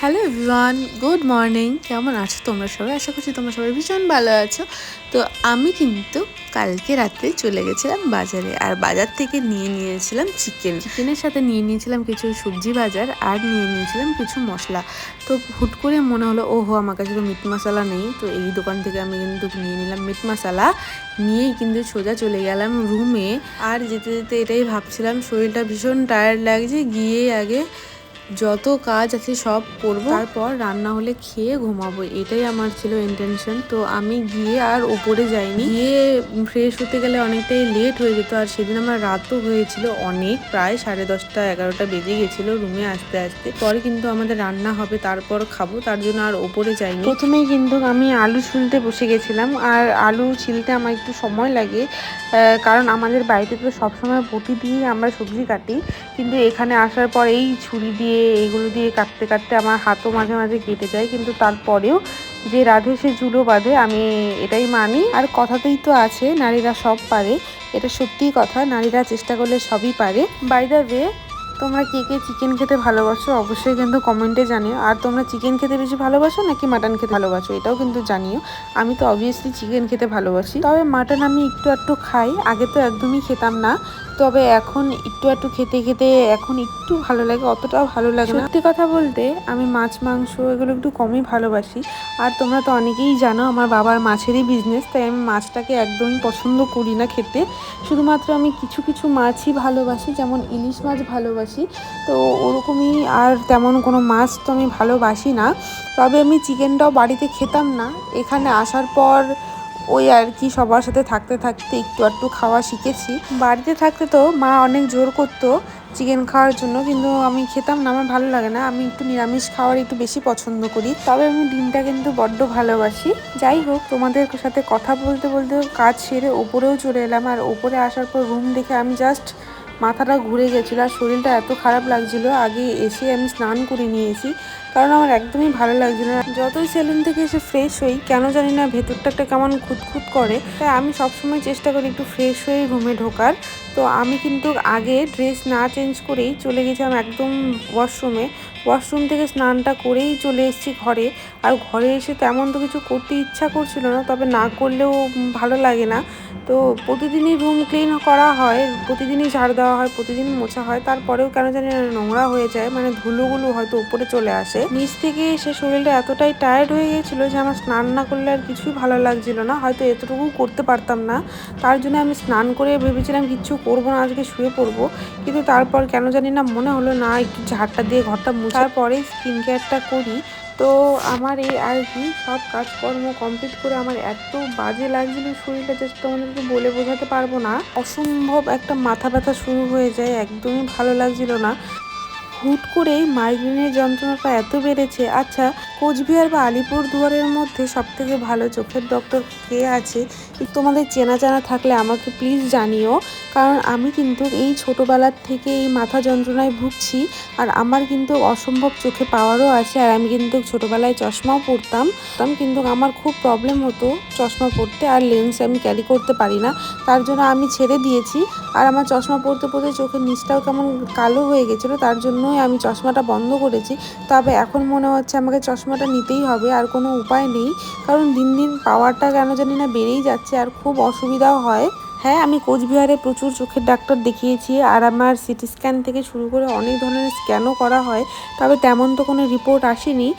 Hello everyone, good morning. কেমন আছো তোমরা সবাই? আশা করছি তোমরা সবাই ভীষণ ভালো আছো। তো আমি কিন্তু কালকে রাত্রে চলে গেছিলাম বাজারে, আর বাজার থেকে নিয়েছিলাম চিকেনের সাথে নিয়েছিলাম কিছু সবজি বাজার, আর নিয়েছিলাম কিছু মশলা। তো হুট করে মনে হলো ওহো, আমার কাছে তো মিট মশলা নেই। তো এই দোকান থেকে আমি কিন্তু নিয়ে নিলাম মিট মশলা, নিয়েই কিন্তু সোজা চলে গেলাম রুমে। আর যেতে যেতে এটাই ভাবছিলাম, শরীরটা ভীষণ টায়ার্ড লাগছে, গিয়ে আগে যত কাজ আছে সব করব, তারপর রান্না হলে খেয়ে ঘুমাবো, এটাই আমার ছিল ইন্টেনশন। তো আমি গিয়ে আর উপরে যাইনি, গিয়ে ফ্রেশ হতে গেলে অনেকটাই লেট হয়ে যেত। আর সেদিন আমার রাতও হয়েছিল অনেক, প্রায় 10:30 11টা বেজে গেছিল রুমে আসতে আসতে। পরে কিন্তু আমাদের রান্না হবে, তারপর খাবো, তার জন্য আর উপরে যাইনি। প্রথমেই কিন্তু আমি আলু ছুলতে বসে গেছিলাম, আর আলু ছিলতে আমার একটু সময় লাগে, কারণ আমাদের বাড়িতে তো সবসময় বটি দিয়ে আমরা সবজি কাটি, কিন্তু এখানে আসার পর এই ছুরি দিয়ে এইগুলো দিয়ে কাটতে কাটতে আমার হাতও মাঝে মাঝে কেটে যায়। কিন্তু তারপরেও যে রাধে সে চুলো বাঁধে, আমি এটাই মানি। আর কথাতেই তো আছে নারীরা সব পারে, এটা সত্যিই কথা, নারীরা চেষ্টা করলে সবই পারে। বাই দ্য ওয়ে, তোমরা কে কে চিকেন খেতে ভালোবাসো অবশ্যই কিন্তু কমেন্টে জানিও। আর তোমরা চিকেন খেতে বেশি ভালোবাসো নাকি মাটন খেতে ভালোবাসো, এটাও কিন্তু জানিও। আমি তো অবভিয়াসলি চিকেন খেতে ভালোবাসি, তবে মাটন আমি একটু খাই, আগে তো একদমই খেতাম না। তবে এখন একটু খেতে খেতে এখন একটু ভালো লাগে, অতটাও ভালো লাগে না। সত্যি কথা বলতে আমি মাছ মাংস এগুলো একটু কমই ভালোবাসি। আর তোমরা তো অনেকেই জানো আমার বাবার মাছেরই বিজনেস, তাই আমি মাছটাকে একদমই পছন্দ করি না খেতে। শুধুমাত্র আমি কিছু কিছু মাছই ভালোবাসি, যেমন ইলিশ মাছ ভালোবাসি। তো ওরকমই, আর তেমন কোনো মাছ তো আমি ভালোবাসি না। তবে আমি চিকেনটাও বাড়িতে খেতাম না, এখানে আসার পর ওই আর কি সবার সাথে থাকতে থাকতে একটু খাওয়া শিখেছি। বাড়িতে থাকতে তো মা অনেক জোর করতো চিকেন খাওয়ার জন্য, কিন্তু আমি খেতাম না, আমার ভালো লাগে না। আমি একটু নিরামিষ খাওয়ার একটু বেশি পছন্দ করি, তবে আমি ডিমটা কিন্তু বড্ড ভালোবাসি। যাই হোক, তোমাদের সাথে কথা বলতে বলতে কাজ সেরে ওপরেও চলে এলাম। আর ওপরে আসার পর রুম দেখে আমি জাস্ট মাথাটা ঘুরে গেছিলো, আর শরীরটা এত খারাপ লাগছিলো। আগে এসে আমি স্নান করে নিয়েছি, কারণ আমার একদমই ভালো লাগছিল না। যতই সেলুন থেকে এসে ফ্রেশ হই, কেন জানি না ভেতরটা একটা কেমন খুঁতখুত করে, তাই আমি সবসময় চেষ্টা করি একটু ফ্রেশ হয়ে রুমে ঢোকার। তো আমি কিন্তু আগে ড্রেস না চেঞ্জ করেই চলে গেছিলাম একদম ওয়াশরুম থেকে স্নানটা করেই চলে এসেছি ঘরে। আর ঘরে এসে তেমন তো কিছু করতে ইচ্ছা করছিল না, তবে না করলেও ভালো লাগে না। তো প্রতিদিনই রুম ক্লিন করা হয়, প্রতিদিনই ঝাড় দেওয়া হয়, প্রতিদিন মোছা হয়, তারপরেও কেন জানি না নোংরা হয়ে যায়, মানে ধুলোগুলো হয়তো উপরে চলে আসে। নিচ থেকে এসে শরীরটা এতটাই টায়ার্ড হয়ে গেছিলো যে আমার স্নান না করলে আর কিছুই ভালো লাগছিল না, হয়তো এতটুকু করতে পারতাম না। তার জন্য আমি স্নান করে ভেবেছিলাম কিচ্ছু করবো না, আজকে শুয়ে পড়বো। কিন্তু তারপর কেন জানি না মনে হলো না, একটু ঝাড়টা দিয়ে ঘরটা মুছার পরে স্কিন কেয়ারটা করি। তো আমার এই আর কি সব কাজকর্ম কমপ্লিট করে আমার এত বাজে লাগছিল শরীরটা, জাস্ট তোমাদেরকে বলে বোঝাতে পারবো না। অসম্ভব একটা মাথা ব্যথা শুরু হয়ে যায়, একদমই ভালো লাগছিল না। হুট করেই মাইগ্রেনের যন্ত্রণাটা এত বেড়েছে। আচ্ছা, কোচবিহার বা আলিপুরদুয়ারের মধ্যে সবথেকে ভালো চোখের ডক্টর কে আছে তোমাদের চেনা জানা থাকলে আমাকে প্লিজ জানিও, কারণ আমি কিন্তু এই ছোটোবেলার থেকে এই মাথা যন্ত্রণায় ভুগছি। আর আমার কিন্তু অসম্ভব চোখে পাওয়ারও আছে, আর আমি কিন্তু ছোটোবেলায় চশমাও পরতাম, কিন্তু আমার খুব প্রবলেম হতো চশমা পরতে, আর লেন্স আমি ক্যারি করতে পারি না, তার জন্য আমি ছেড়ে দিয়েছি। আর আমার চশমা পরতে পরতে চোখের নিচটাও কেমন কালো হয়ে গেছিলো, তার জন্যই আমি চশমাটা বন্ধ করেছি। তবে এখন মনে হচ্ছে আমাকে চশমাটা নিতেই হবে, আর কোনো উপায় নেই, কারণ দিন দিন পাওয়ারটা কেন জানি না বেড়েই যাচ্ছে, আর খুব অসুবিধাও হয়। হ্যাঁ, আমি কোচবিহারে প্রচুর চোখের ডাক্তার দেখিয়েছি, আর আমার সিটি স্ক্যান থেকে শুরু করে অনেক ধরনের স্ক্যানও করা হয়, তবে তেমন তো কোনো রিপোর্ট আসেনি।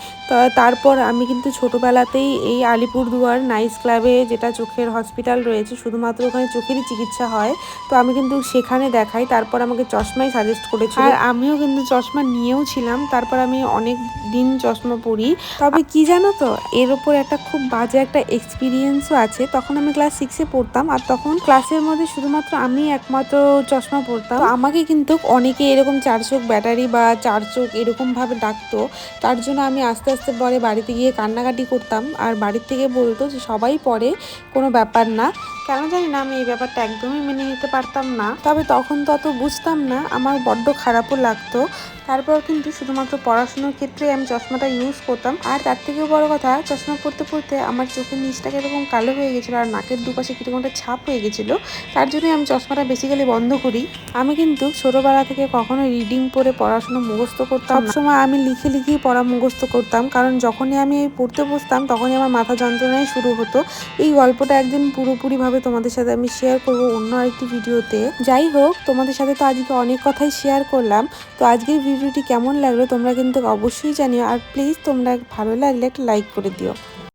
তারপর আমি কিন্তু ছোটোবেলাতেই এই আলিপুরদুয়ার নাইস ক্লাবে, যেটা চোখের হসপিটাল রয়েছে, শুধুমাত্র ওখানে চোখেরই চিকিৎসা হয়, তো আমি কিন্তু সেখানে দেখাই। তারপর আমাকে চশমাই সাজেস্ট করেছিল, আর আমিও কিন্তু চশমা নিয়েও ছিলাম। তারপর আমি অনেক দিন চশমা পরি। তবে কি জানো তো, এর ওপর একটা খুব বাজে একটা এক্সপিরিয়েন্সও আছে। তখন আমি ক্লাস 6-এ পড়তাম, আর তখন ক্লাসের মধ্যে শুধুমাত্র আমি একমাত্র চশমা পরতাম। আমাকে কিন্তু অনেকে এরকম 4 চোখ ব্যাটারি বা 4 চোখ এরকমভাবে ডাকতো, তার জন্য আমি আস্তে আস্তে পরে বাড়িতে গিয়ে কান্নাকাটি করতাম, আর বাড়ির থেকে বলতো যে সবাই পরে, কোনো ব্যাপার না। কেন জানি না আমি এই ব্যাপারটা একদমই মেনে নিতে পারতাম না, তবে তখন তো অত বুঝতাম না, আমার বড্ড খারাপও লাগতো। তারপর কিন্তু শুধুমাত্র পড়াশোনার ক্ষেত্রে আমি চশমাটা ইউজ করতাম। আর তার থেকেও বড় কথা, চশমা পড়তে পড়তে আমার চোখের নিচটাকে এরকম কালো হয়ে গেছিলো, আর নাকের দুপাশে কিরকম একটা ছাপ হয়ে গেছিলো। তার জন্যই আমি চশমাটা বেসিক্যালি বন্ধ করি। আমি কিন্তু ছোটোবেলা থেকে কখনো রিডিং পড়ে পড়াশুনো মুখস্থ করতাম না। সবসময় আমি লিখে লিখেই পড়া মুখস্থ করতাম, কারণ যখনই আমি পড়তে বসতাম তখনই আমার মাথা যন্ত্রণাই শুরু হতো। এই গল্পটা একদিন পুরোপুরিভাবে তোমাদের সাথে আমি শেয়ার করবো অন্য আরেকটি ভিডিওতে। যাই হোক, তোমাদের সাথে তো আজকে অনেক কথাই শেয়ার করলাম। তো আজকের ভিডিওটি কেমন লাগলো তোমরা কিন্তু অবশ্যই জানিও, আর প্লিজ তোমরা ভালো লাগলে একটা লাইক করে দিও।